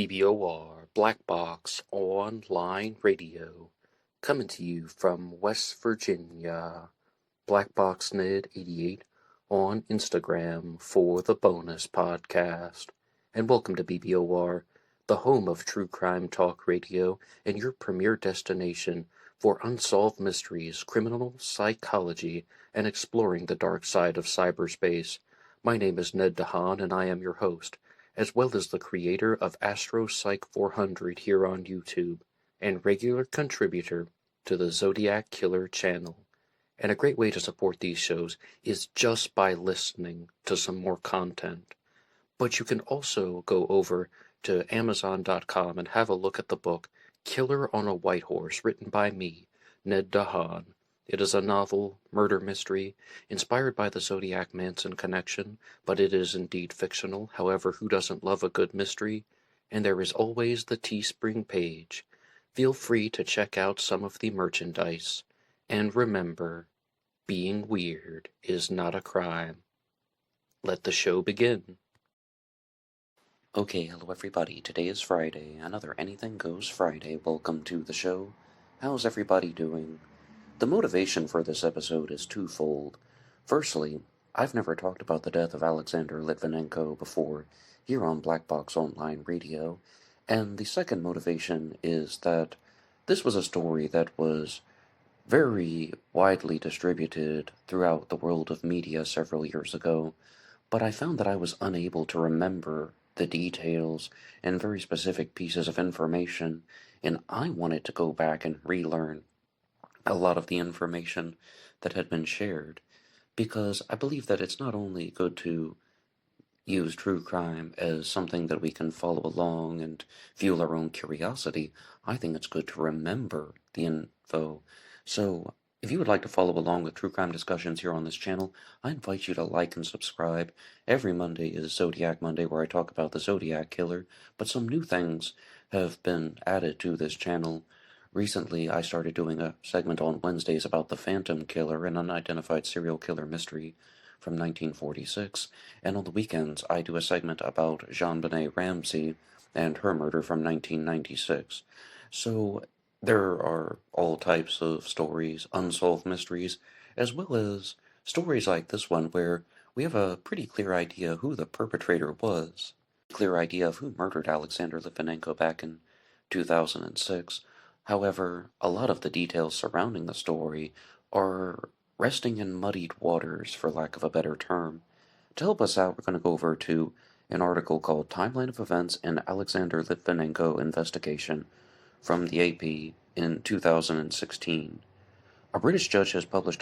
BBOR Black Box Online Radio, coming to you from West Virginia. BlackBoxNid88 on Instagram for the bonus podcast. And welcome to BBOR, the home of true crime talk radio and your premier destination for unsolved mysteries, criminal psychology, and exploring the dark side of cyberspace. My name is Ned DeHaan, and I am your host, as well as the creator of AstroPsych 400 here on YouTube, and regular contributor to the Zodiac Killer channel. And a great way to support these shows is just by listening to some more content. But you can also go over to Amazon.com and have a look at the book Killer on a White Horse, written by me, Ned DeHaan. It is a novel, murder mystery, inspired by the Zodiac Manson connection, but it is indeed fictional. However, who doesn't love a good mystery? And there is always the TeeSpring page. Feel free to check out some of the merchandise. And remember, being weird is not a crime. Let the show begin. Okay, hello everybody. Today is Friday, another Anything Goes Friday. Welcome to the show. How's everybody doing? The motivation for this episode is twofold. Firstly, I've never talked about the death of Alexander Litvinenko before here on BlackBoxOnlineRadio, and the second motivation is that this was a story that was very widely distributed throughout the world of media several years ago, but I found that I was unable to remember the details and very specific pieces of information, and I wanted to go back and relearn a lot of the information that had been shared, because I believe that it's not only good to use true crime as something that we can follow along and fuel our own curiosity. I think it's good to remember the info. So if you would like to follow along with true crime discussions here on this channel, I invite you to like and subscribe. Every Monday is Zodiac Monday, where I talk about the Zodiac Killer, but some new things have been added to this channel. Recently, I started doing a segment on Wednesdays about the Phantom Killer, an unidentified serial killer mystery from 1946, and on the weekends, I do a segment about JonBenet Ramsey and her murder from 1996. So there are all types of stories, unsolved mysteries, as well as stories like this one where we have a pretty clear idea who the perpetrator was, clear idea of who murdered Alexander Litvinenko back in 2006. However, a lot of the details surrounding the story are resting in muddied waters, for lack of a better term. To help us out, we're going to go over to an article called Timeline of Events in Alexander Litvinenko Investigation from the AP in 2016. A British judge has published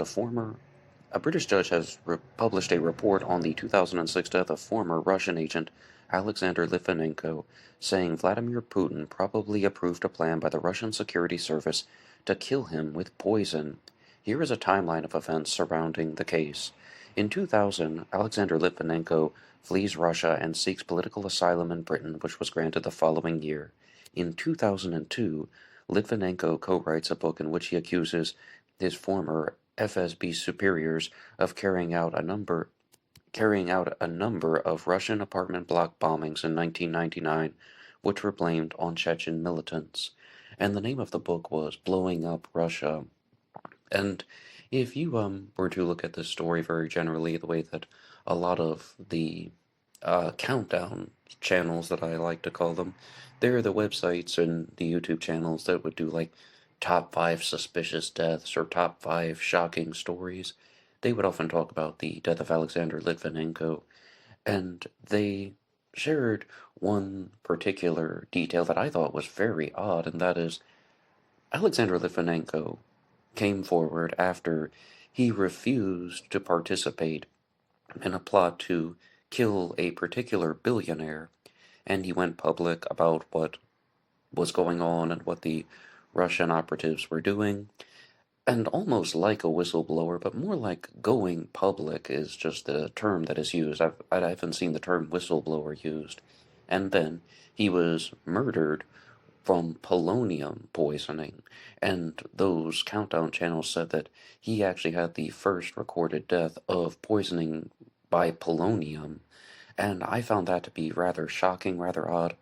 published a report on the 2006 death of former Russian agent Alexander Litvinenko, saying Vladimir Putin probably approved a plan by the Russian Security Service to kill him with poison. Here is a timeline of events surrounding the case. In 2000, Alexander Litvinenko flees Russia and seeks political asylum in Britain, which was granted the following year. In 2002, Litvinenko co-writes a book in which he accuses his former FSB superiors of carrying out a number of Russian apartment block bombings in 1999, which were blamed on Chechen militants. And the name of the book was Blowing Up Russia. And if you were to look at this story very generally, the way that a lot of the countdown channels, that I like to call them, they're the websites and the YouTube channels that would do like top 5 suspicious deaths or top 5 shocking stories. They would often talk about the death of Alexander Litvinenko, and they shared one particular detail that I thought was very odd, and that is Alexander Litvinenko came forward after he refused to participate in a plot to kill a particular billionaire, and he went public about what was going on and what the Russian operatives were doing. And almost like a whistleblower, but more like going public is just the term that is used. I haven't seen the term whistleblower used. And then he was murdered from polonium poisoning. And those countdown channels said that he actually had the first recorded death of poisoning by polonium. And I found that to be rather shocking, rather odd.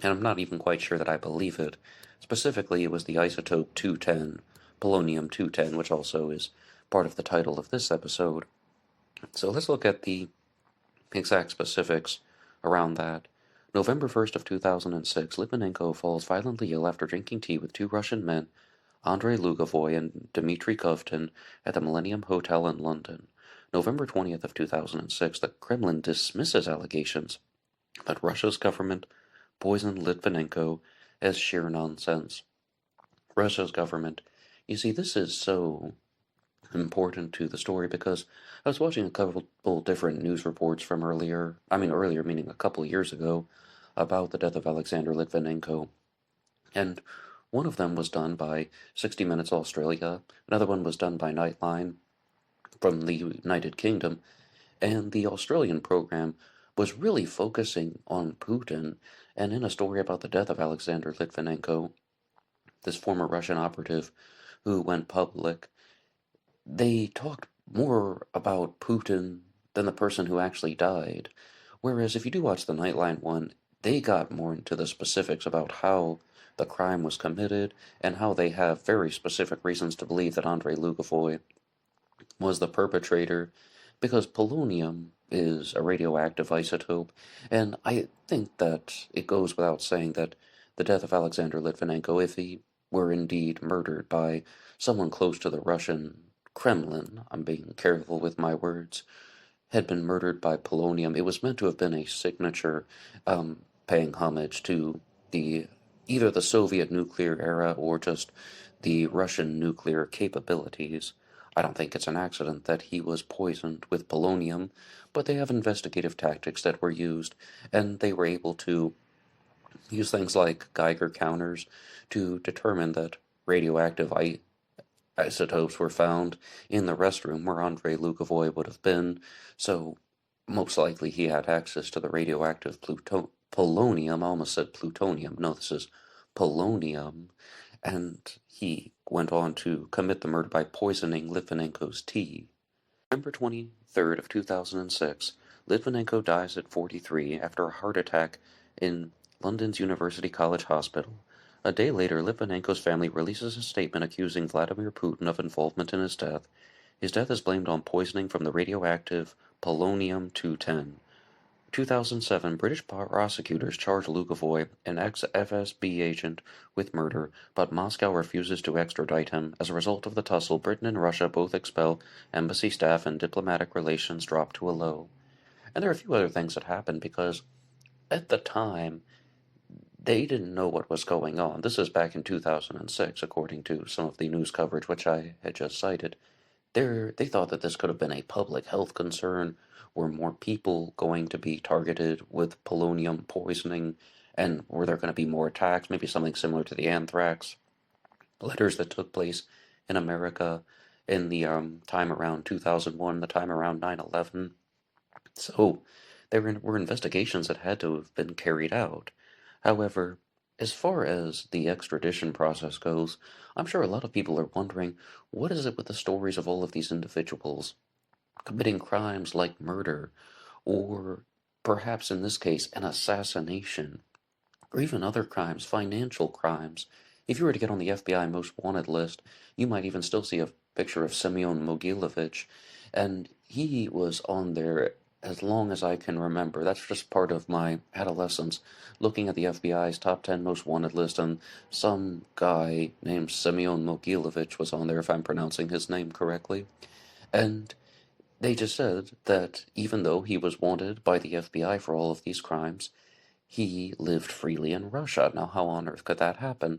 and I'm not even quite sure that I believe it. Specifically, it was the isotope 210, Polonium-210, which also is part of the title of this episode. So let's look at the exact specifics around that. November 1st of 2006, Litvinenko falls violently ill after drinking tea with two Russian men, Andrei Lugovoy and Dmitry Kovtun, at the Millennium Hotel in London. November 20th of 2006, the Kremlin dismisses allegations that Russia's government poisoned Litvinenko as sheer nonsense. Russia's government. You see, this is so important to the story because I was watching a couple different news reports from earlier meaning a couple years ago, about the death of Alexander Litvinenko. And one of them was done by 60 Minutes Australia, another one was done by Nightline from the United Kingdom, and the Australian program was really focusing on Putin, and in a story about the death of Alexander Litvinenko, this former Russian operative who went public, they talked more about Putin than the person who actually died. Whereas if you do watch the Nightline one, they got more into the specifics about how the crime was committed and how they have very specific reasons to believe that Andrei Lugovoy was the perpetrator, because polonium is a radioactive isotope, and I think that it goes without saying that the death of Alexander Litvinenko, if he were indeed murdered by someone close to the Russian Kremlin, I'm being careful with my words, had been murdered by polonium, it was meant to have been a signature, paying homage to the either the Soviet nuclear era or just the Russian nuclear capabilities. I don't think it's an accident that he was poisoned with polonium, but they have investigative tactics that were used, and they were able to use things like Geiger counters to determine that radioactive isotopes were found in the restroom where Andrei Lugovoy would have been, so most likely he had access to the radioactive polonium. I almost said plutonium. No, this is polonium. And he went on to commit the murder by poisoning Litvinenko's tea. November 23rd of 2006, Litvinenko dies at 43 after a heart attack in London's University College Hospital. A day later, Litvinenko's family releases a statement accusing Vladimir Putin of involvement in his death. His death is blamed on poisoning from the radioactive Polonium-210. 2007, British prosecutors charge Lugovoy, an ex-FSB agent, with murder, but Moscow refuses to extradite him. As a result of the tussle, Britain and Russia both expel embassy staff and diplomatic relations drop to a low. And there are a few other things that happened because, at the time, they didn't know what was going on. This is back in 2006, according to some of the news coverage which I had just cited. They thought that this could have been a public health concern. Were more people going to be targeted with polonium poisoning? And were there going to be more attacks? Maybe something similar to the anthrax letters that took place in America in the time around 2001, the time around 9/11. So there were investigations that had to have been carried out. However, as far as the extradition process goes, I'm sure a lot of people are wondering, what is it with the stories of all of these individuals committing crimes like murder, or perhaps in this case, an assassination, or even other crimes, financial crimes? If you were to get on the FBI most wanted list, you might even still see a picture of Semyon Mogilevich, and he was on there as long as I can remember. That's just part of my adolescence, looking at the FBI's top 10 most wanted list, and some guy named Semyon Mogilevich was on there, if I'm pronouncing his name correctly. And they just said that even though he was wanted by the FBI for all of these crimes, he lived freely in Russia. Now, how on earth could that happen?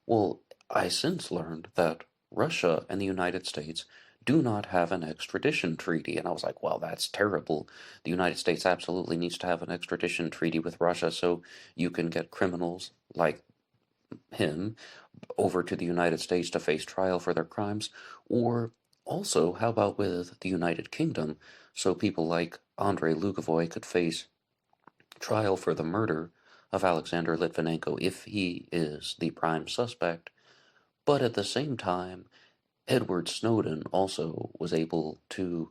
Well, I since learned that Russia and the United States do not have an extradition treaty. And I was like, well, that's terrible. The United States absolutely needs to have an extradition treaty with Russia so you can get criminals like him over to the United States to face trial for their crimes. Or also, how about with the United Kingdom, so people like Andrei Lugovoy could face trial for the murder of Alexander Litvinenko if he is the prime suspect. But at the same time, Edward Snowden also was able to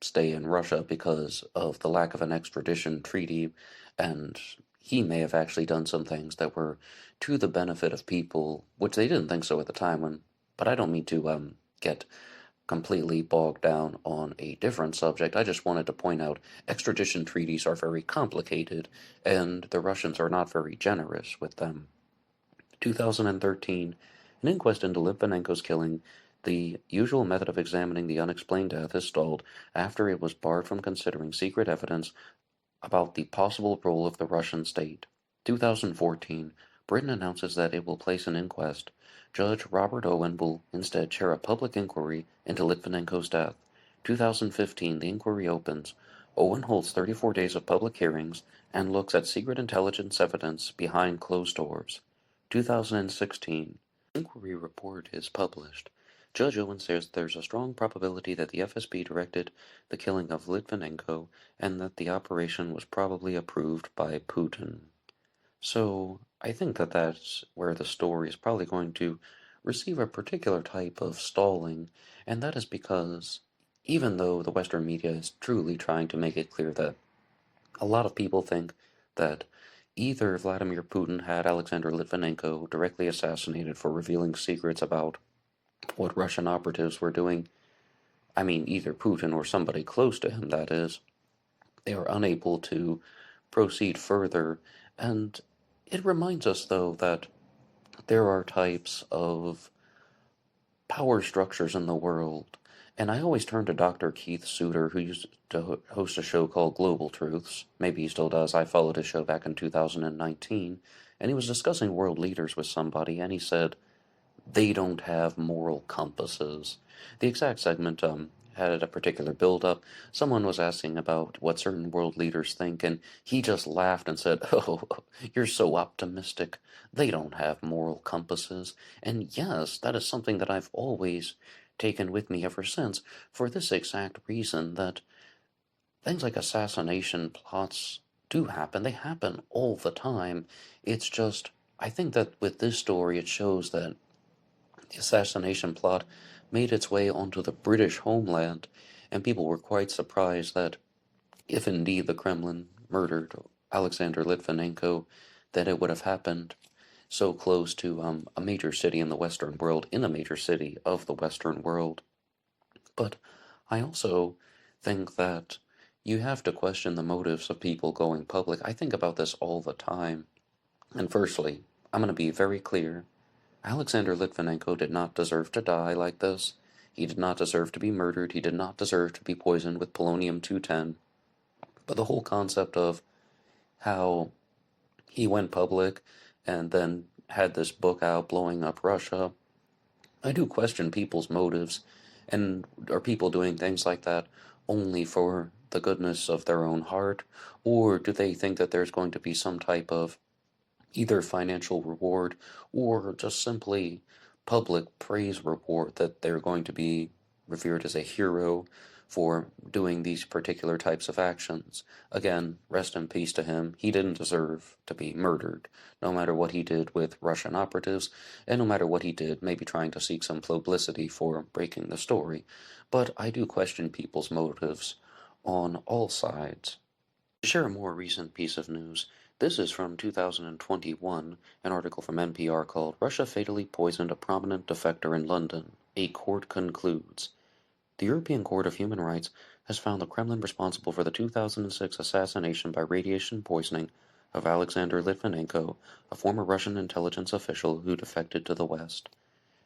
stay in Russia because of the lack of an extradition treaty, and he may have actually done some things that were to the benefit of people, which they didn't think so at the time. But I don't mean to get completely bogged down on a different subject. I just wanted to point out extradition treaties are very complicated, and the Russians are not very generous with them. 2013, an inquest into Litvinenko's killing, the usual method of examining the unexplained death, is stalled after it was barred from considering secret evidence about the possible role of the Russian state. 2014, Britain announces that it will place an inquest. Judge Robert Owen will instead chair a public inquiry into Litvinenko's death. 2015, the inquiry opens. Owen holds 34 days of public hearings and looks at secret intelligence evidence behind closed doors. 2016, the inquiry report is published. Judge Owen says there's a strong probability that the FSB directed the killing of Litvinenko and that the operation was probably approved by Putin. So I think that that's where the story is probably going to receive a particular type of stalling, and that is because even though the Western media is truly trying to make it clear that a lot of people think that either Vladimir Putin had Alexander Litvinenko directly assassinated for revealing secrets about what Russian operatives were doing. I mean, either Putin or somebody close to him, that is. They are unable to proceed further, and it reminds us, though, that there are types of power structures in the world, and I always turn to Dr. Keith Suter, who used to host a show called Global Truths. Maybe he still does. I followed his show back in 2019, and he was discussing world leaders with somebody, and he said, they don't have moral compasses. The exact segment had a particular build-up. Someone was asking about what certain world leaders think, and he just laughed and said, "Oh, you're so optimistic. They don't have moral compasses." And yes, that is something that I've always taken with me ever since, for this exact reason, that things like assassination plots do happen. They happen all the time. It's just, I think that with this story, it shows that the assassination plot made its way onto the British homeland, and people were quite surprised that if indeed the Kremlin murdered Alexander Litvinenko, that it would have happened so close to a major city in the Western world, in a major city of the Western world. But I also think that you have to question the motives of people going public. I think about this all the time. And firstly, I'm going to be very clear. Alexander Litvinenko did not deserve to die like this. He did not deserve to be murdered. He did not deserve to be poisoned with Polonium-210. But the whole concept of how he went public and then had this book out blowing up Russia, I do question people's motives. And are people doing things like that only for the goodness of their own heart? Or do they think that there's going to be some type of either financial reward or just simply public praise reward, that they're going to be revered as a hero for doing these particular types of actions? Again, rest in peace to him. He didn't deserve to be murdered, no matter what he did with Russian operatives, and no matter what he did, maybe trying to seek some publicity for breaking the story. But I do question people's motives on all sides. To share a more recent piece of news, this is from 2021, an article from NPR called "Russia Fatally Poisoned a Prominent Defector in London. A Court Concludes." The European Court of Human Rights has found the Kremlin responsible for the 2006 assassination by radiation poisoning of Alexander Litvinenko, a former Russian intelligence official who defected to the West.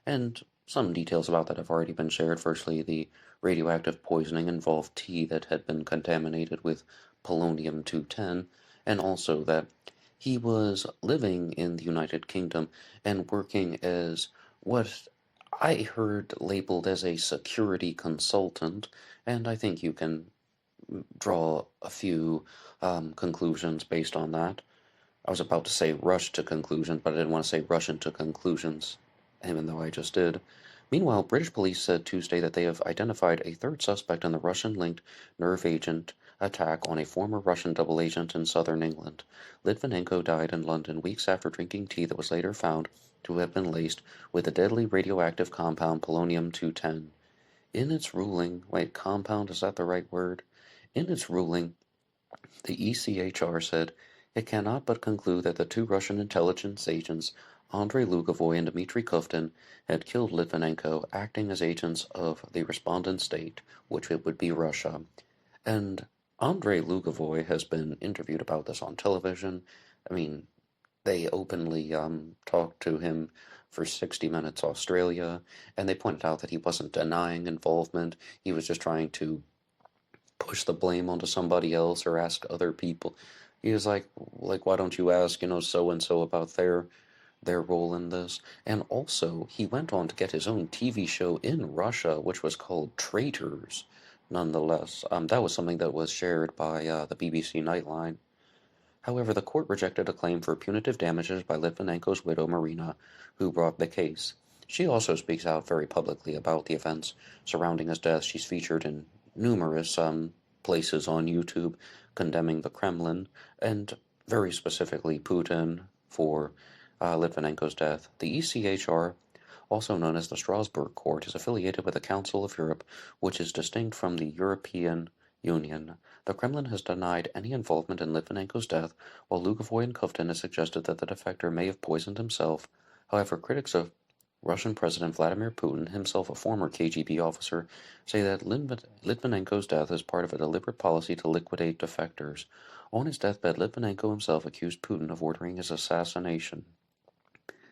And some details about that have already been shared. Firstly, the radioactive poisoning involved tea that had been contaminated with polonium-210, and also that he was living in the United Kingdom and working as what I heard labeled as a security consultant, and I think you can draw a few conclusions based on that. I was about to say rush to conclusions, but I didn't want to say rush into conclusions, even though I just did. Meanwhile, British police said Tuesday that they have identified a third suspect in the Russian-linked nerve agent attack on a former Russian double agent in southern England. Litvinenko died in London weeks after drinking tea that was later found to have been laced with the deadly radioactive compound polonium-210. In its ruling, wait, compound, is that the right word? In its ruling, the ECHR said it cannot but conclude that the two Russian intelligence agents, Andrei Lugovoy and Dmitry Kovtun, had killed Litvinenko, acting as agents of the respondent state, which it would be Russia. And Andrei Lugovoy has been interviewed about this on television. I mean, they openly talked to him for 60 Minutes Australia, and they pointed out that he wasn't denying involvement. He was just trying to push the blame onto somebody else or ask other people. He was like, why don't you ask, so and so about their role in this? And also, he went on to get his own TV show in Russia, which was called Traitors. Nonetheless, that was something that was shared by the BBC Nightline. However, the court rejected a claim for punitive damages by Litvinenko's widow Marina, who brought the case. She also speaks out very publicly about the events surrounding his death. She's featured in numerous places on YouTube condemning the Kremlin, and very specifically Putin for Litvinenko's death. The ECHR, also known as the Strasbourg Court, is affiliated with the Council of Europe, which is distinct from the European Union. The Kremlin has denied any involvement in Litvinenko's death, while Lugovoy and Kovtun has suggested that the defector may have poisoned himself. However, critics of Russian President Vladimir Putin, himself a former KGB officer, say that Litvinenko's death is part of a deliberate policy to liquidate defectors. On his deathbed, Litvinenko himself accused Putin of ordering his assassination.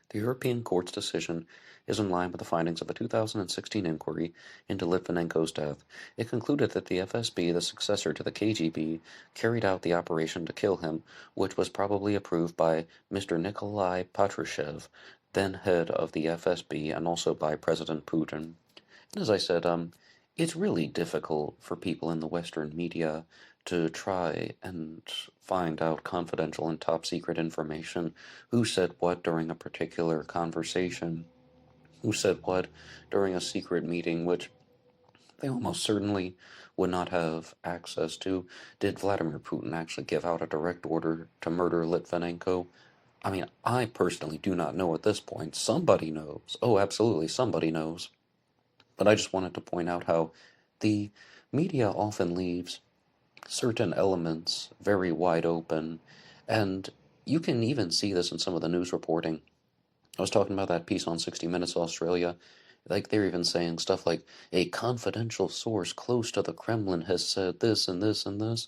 The European Court's decision is in line with the findings of a 2016 inquiry into Litvinenko's death. It concluded that the FSB, the successor to the KGB, carried out the operation to kill him, which was probably approved by Mr. Nikolai Patrushev, then head of the FSB, and also by President Putin. And as I said, it's really difficult for people in the Western media to try and find out confidential and top secret information. Who said what during a particular conversation? Who said what during a secret meeting, which they almost certainly would not have access to? Did Vladimir Putin actually give out a direct order to murder Litvinenko? I mean, I personally do not know at this point. Somebody knows. Oh, absolutely, somebody knows. But I just wanted to point out how the media often leaves certain elements very wide open, and you can even see this in some of the news reporting. I was talking about that piece on 60 Minutes Australia. Like, they're even saying stuff like, a confidential source close to the Kremlin has said this and this and this.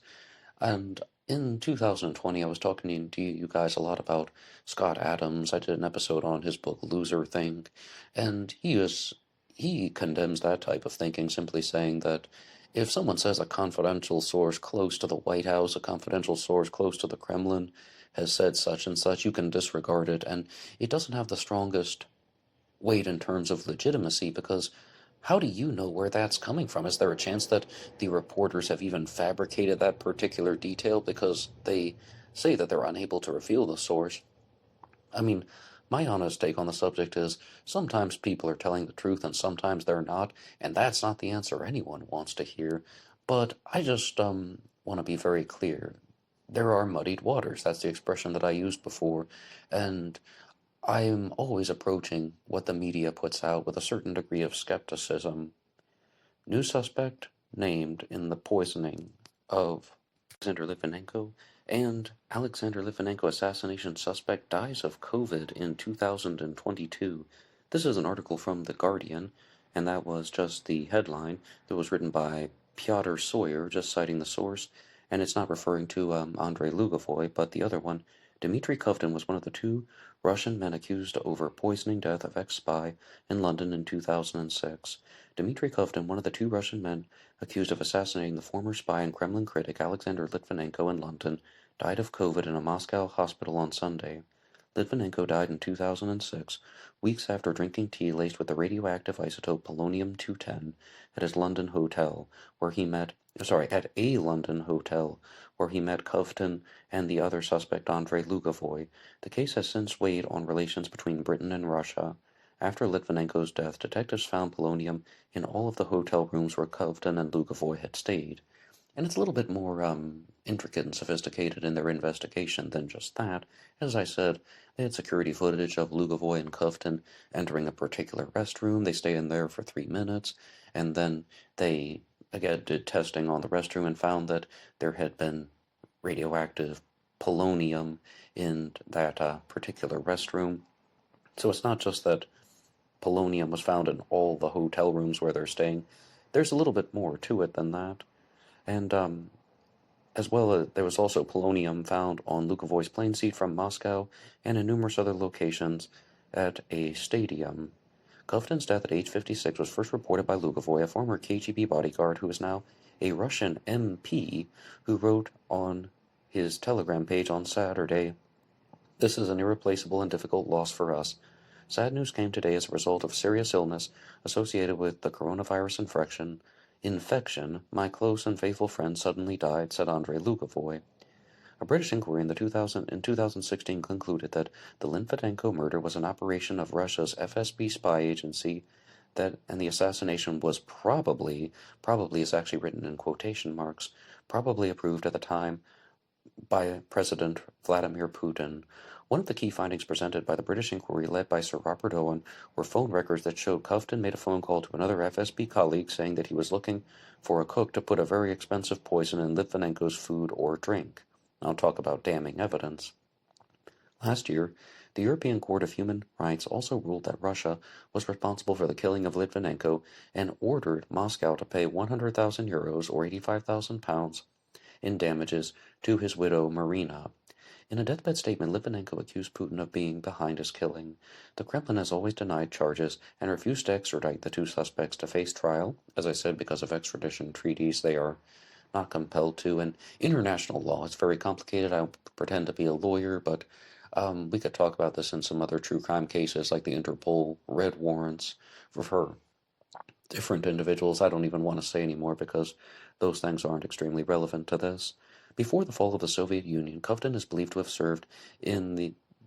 And in 2020, I was talking to you guys a lot about Scott Adams. I did an episode on his book Loser Thing, and he condemns that type of thinking, simply saying that if someone says a confidential source close to the White House, a confidential source close to the Kremlin has said such and such, you can disregard it, and it doesn't have the strongest weight in terms of legitimacy, because how do you know where that's coming from? Is there a chance that the reporters have even fabricated that particular detail because they say that they're unable to reveal the source? I mean, my honest take on the subject is sometimes people are telling the truth and sometimes they're not, and that's not the answer anyone wants to hear. But I just want to be very clear. There are muddied waters. That's the expression that I used before, and I'm always approaching what the media puts out with a certain degree of skepticism. New suspect named in the poisoning of Alexander Litvinenko, and Alexander Litvinenko assassination suspect dies of COVID in 2022. This is an article from The Guardian, and that was just the headline. That was written by Piotr Sawyer, just citing the source, and it's not referring to Andrei Lugovoy, but the other one. Dmitry Kovtun was one of the two Russian men accused over poisoning death of ex-spy in London in 2006. Dmitry Kovtun, one of the two Russian men accused of assassinating the former spy and Kremlin critic Alexander Litvinenko in London, died of COVID in a Moscow hospital on Sunday. Litvinenko died in 2006, weeks after drinking tea laced with the radioactive isotope Polonium-210 at his London hotel, where he met, at a London hotel, where he met Kovtun and the other suspect Andrei Lugovoy. The case has since weighed on relations between Britain and Russia. After Litvinenko's death, detectives found polonium in all of the hotel rooms where Kovtun and Lugovoy had stayed. And it's a little bit more intricate and sophisticated in their investigation than just that. As I said, they had security footage of Lugovoy and Kovtun entering a particular restroom. They stay in there for 3 minutes, and then they again did testing on the restroom and found that there had been radioactive polonium in that particular restroom. So it's not just that polonium was found in all the hotel rooms where they're staying. There's a little bit more to it than that. And as well as there was also polonium found on Lukovoy's plane seat from Moscow and in numerous other locations at a stadium. Kovtun's death at age 56 was first reported by Lukovoy, a former KGB bodyguard who is now a Russian MP, who wrote on his Telegram page on Saturday, "This is an irreplaceable and difficult loss for us. Sad news came today as a result of serious illness associated with the coronavirus infection. My close and faithful friend suddenly died," said Andrei Lukovoy. A British inquiry in 2016 concluded that the Litvinenko murder was an operation of Russia's FSB spy agency, and the assassination was probably is actually written in quotation marks, probably approved at the time by President Vladimir Putin. One of the key findings presented by the British inquiry led by Sir Robert Owen were phone records that showed Kovtun made a phone call to another FSB colleague saying that he was looking for a cook to put a very expensive poison in Litvinenko's food or drink. I'll talk about damning evidence. Last year, the European Court of Human Rights also ruled that Russia was responsible for the killing of Litvinenko and ordered Moscow to pay 100,000 euros or 85,000 pounds in damages to his widow Marina. In a deathbed statement, Litvinenko accused Putin of being behind his killing. The Kremlin has always denied charges and refused to extradite the two suspects to face trial. As I said, because of extradition treaties, they are not compelled to. And international law, it's very complicated. I don't pretend to be a lawyer, but we could talk about this in some other true crime cases, like the Interpol red warrants for different individuals. I don't even want to say anymore because those things aren't extremely relevant to this. Before the fall of the Soviet Union, Kovtun is believed to have served in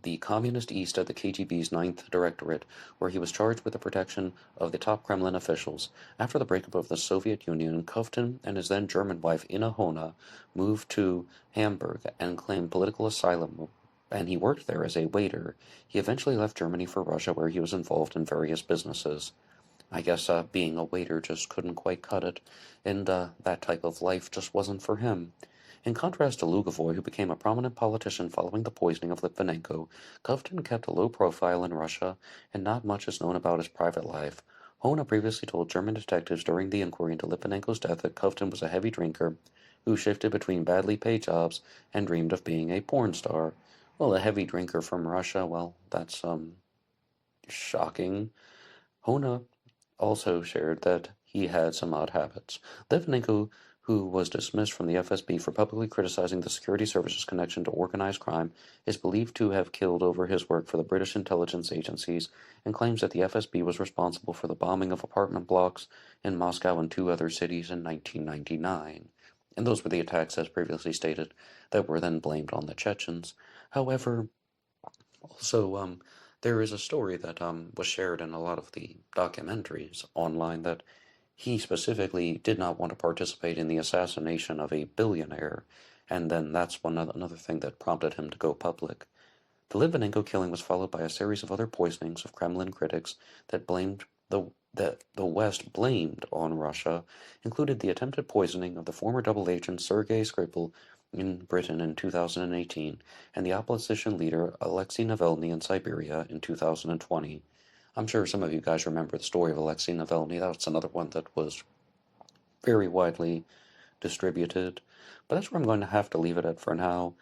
the Communist East at the KGB's Ninth Directorate, where he was charged with the protection of the top Kremlin officials. After the breakup of the Soviet Union, Kovtun and his then German wife Ina Hona moved to Hamburg and claimed political asylum, and he worked there as a waiter. He eventually left Germany for Russia, where he was involved in various businesses. I guess being a waiter just couldn't quite cut it, and that type of life just wasn't for him. In contrast to Lugovoy, who became a prominent politician following the poisoning of Litvinenko, Kovtun kept a low profile in Russia, and not much is known about his private life. Hona previously told German detectives during the inquiry into Litvinenko's death that Kovtun was a heavy drinker who shifted between badly paid jobs and dreamed of being a porn star. Well, a heavy drinker from Russia, well, that's shocking. Hona also shared that he had some odd habits. Litvinenko, who was dismissed from the FSB for publicly criticizing the security service's connection to organized crime, is believed to have killed over his work for the British intelligence agencies and claims that the FSB was responsible for the bombing of apartment blocks in Moscow and two other cities in 1999. And those were the attacks, as previously stated, that were then blamed on the Chechens. However, also, there is a story that was shared in a lot of the documentaries online that he specifically did not want to participate in the assassination of a billionaire, and then that's another thing that prompted him to go public. The Litvinenko killing was followed by a series of other poisonings of Kremlin critics that the West blamed on Russia, included the attempted poisoning of the former double agent Sergei Skripal in Britain in 2018, and the opposition leader Alexei Navalny in Siberia in 2020. I'm sure some of you guys remember the story of Alexei Navalny. That's another one that was very widely distributed. But that's where I'm going to have to leave it at for now.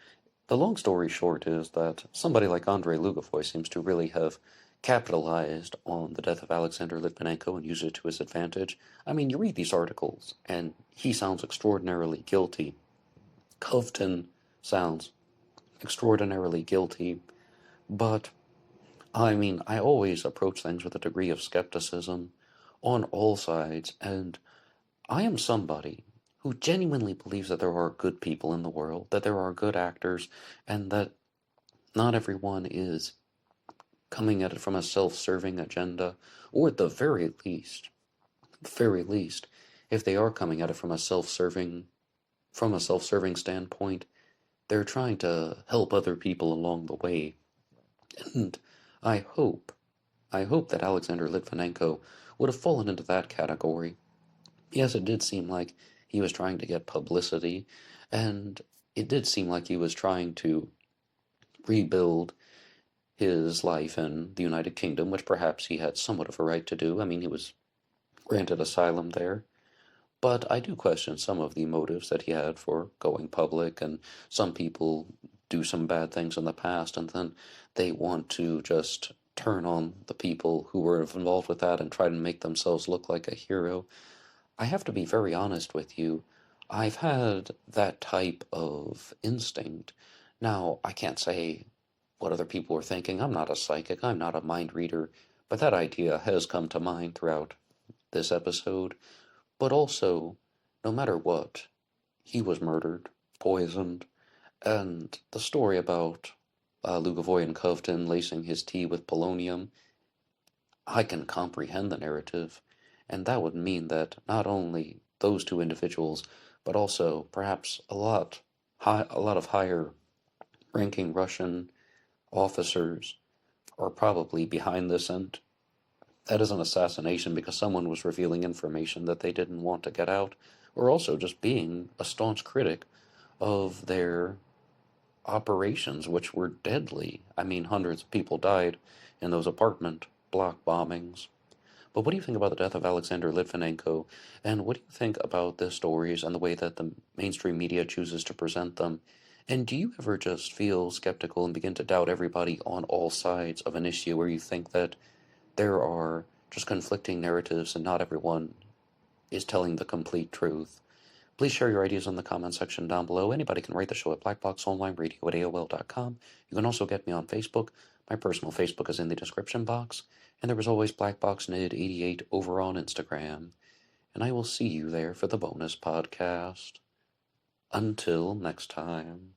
The long story short is that somebody like Andrei Lugovoy seems to really have capitalized on the death of Alexander Litvinenko and used it to his advantage. I mean, you read these articles, and he sounds extraordinarily guilty. Kovtun sounds extraordinarily guilty, but I mean, I always approach things with a degree of skepticism on all sides, and I am somebody who genuinely believes that there are good people in the world, that there are good actors, and that not everyone is coming at it from a self-serving agenda, or at the very least, if they are coming at it from a self-serving standpoint, they're trying to help other people along the way. And I hope that Alexander Litvinenko would have fallen into that category. Yes, it did seem like he was trying to get publicity, and it did seem like he was trying to rebuild his life in the United Kingdom, which perhaps he had somewhat of a right to do. I mean, he was granted asylum there. But I do question some of the motives that he had for going public, and some people do some bad things in the past, and then they want to just turn on the people who were involved with that and try to make themselves look like a hero. I have to be very honest with you. I've had that type of instinct. Now, I can't say what other people are thinking. I'm not a psychic, I'm not a mind reader, but that idea has come to mind throughout this episode. But also, no matter what, he was murdered, poisoned, and the story about Lugavoy Kovton lacing his tea with polonium, I can comprehend the narrative, and that would mean that not only those two individuals, but also perhaps a lot of higher ranking Russian officers are probably behind this, and that is an assassination because someone was revealing information that they didn't want to get out, or also just being a staunch critic of their operations, which were deadly. I mean, hundreds of people died in those apartment block bombings. But what do you think about the death of Alexander Litvinenko? And what do you think about the stories and the way that the mainstream media chooses to present them? And do you ever just feel skeptical and begin to doubt everybody on all sides of an issue where you think that there are just conflicting narratives and not everyone is telling the complete truth? Please share your ideas in the comment section down below. Anybody can write the show at BlackBoxOnlineRadio at AOL.com. You can also get me on Facebook. My personal Facebook is in the description box. And there was always BlackBoxNid88 over on Instagram. And I will see you there for the bonus podcast. Until next time.